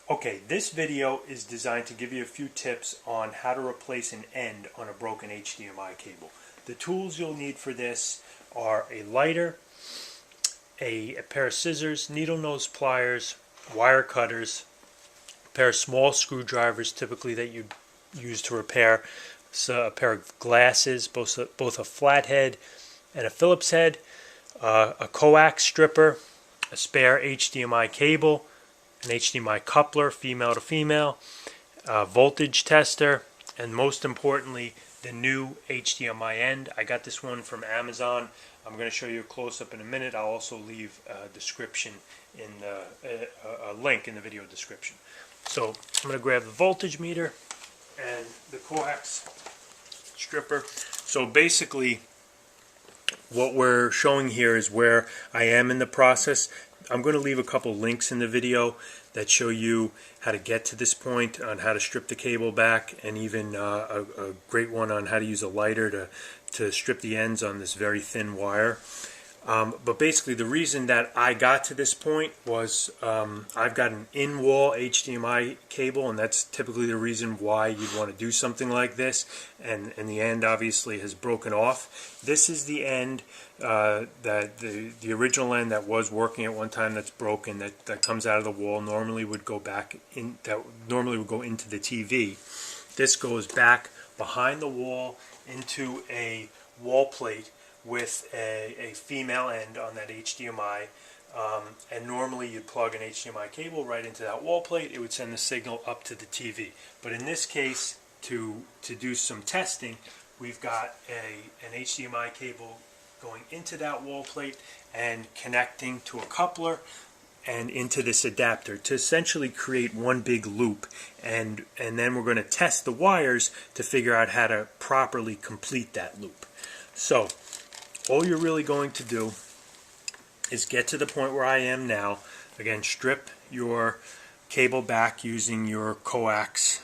Okay, this video is designed to give you a few tips on how to replace an end on a broken HDMI cable. The tools you'll need for this are a lighter, a pair of scissors, needle nose pliers, wire cutters, a pair of small screwdrivers typically that you use to repair, so a pair of glasses, both a flathead and a Phillips head, a coax stripper, a spare HDMI cable, an HDMI coupler, female to female, a voltage tester, and most importantly, the new HDMI end. I got this one from Amazon. I'm going to show you a close-up in a minute. I'll also leave a description in a link in the video description. So I'm going to grab the voltage meter and the coax stripper. So basically, what we're showing here is where I am in the process. I'm going to leave a couple links in the video that show you how to get to this point, on how to strip the cable back, and even a great one on how to use a lighter to strip the ends on this very thin wire. But basically the reason that I got to this point was I've got an in-wall HDMI cable, and that's typically the reason why you'd want to do something like this, and the end obviously has broken off. This is the end that the original end that was working at one time that's broken, that comes out of the wall, normally would go back in, that normally would go into the TV. This goes back behind the wall into a wall plate with a female end on that HDMI, and normally you'd plug an HDMI cable right into that wall plate. It would send the signal up to the TV. But in this case, to do some testing, we've got an HDMI cable going into that wall plate and connecting to a coupler and into this adapter to essentially create one big loop, and then we're going to test the wires to figure out how to properly complete that loop. So all you're really going to do is get to the point where I am now. Again, strip your cable back using your coax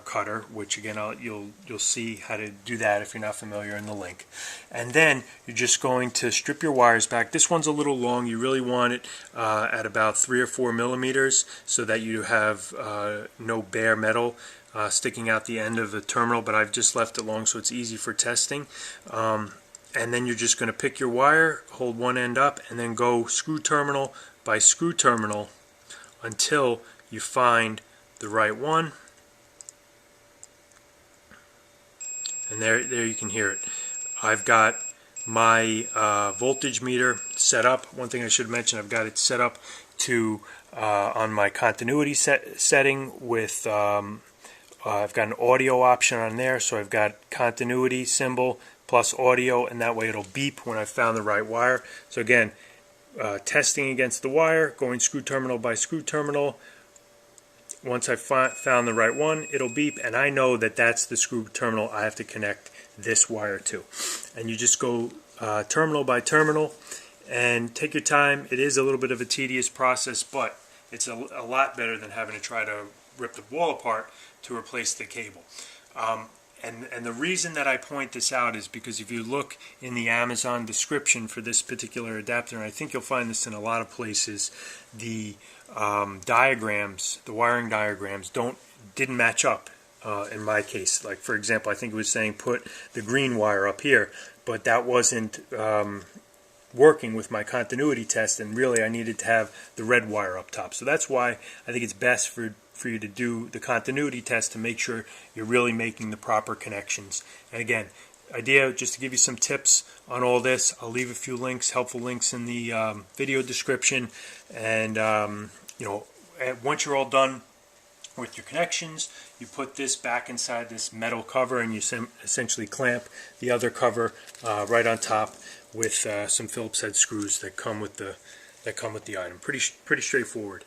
cutter, which again you'll see how to do that if you're not familiar in the link. And then you're just going to strip your wires back. This one's a little long. You really want it at about 3 or 4 millimeters so that you have no bare metal sticking out the end of the terminal, but I've just left it long so it's easy for testing. And then you're just going to pick your wire, hold one end up, and then go screw terminal by screw terminal until you find the right one. And there you can hear it. I've got my voltage meter set up. One thing I should mention, I've got it set up to on my continuity setting with I've got an audio option on there, so I've got continuity symbol plus audio, and that way it'll beep when I've found the right wire. So again, testing against the wire, going screw terminal by screw terminal. Once I've found the right one, it'll beep, and I know that that's the screw terminal I have to connect this wire to. And you just go terminal by terminal and take your time. It is a little bit of a tedious process, but it's a lot better than having to try to rip the wall apart to replace the cable. And the reason that I point this out is because if you look in the Amazon description for this particular adapter, and I think you'll find this in a lot of places, the diagrams, the wiring diagrams didn't match up in my case. Like for example, I think it was saying put the green wire up here, but that wasn't working with my continuity test, and really I needed to have the red wire up top. So that's why I think it's best for you to do the continuity test to make sure you're really making the proper connections. And again, idea just to give you some tips on all this. I'll leave a few links, helpful links in the video description, and you know, once you're all done with your connections, you put this back inside this metal cover, and you essentially clamp the other cover right on top with some Phillips head screws that come with the item. Pretty straightforward.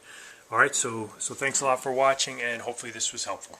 All right, so thanks a lot for watching, and hopefully this was helpful.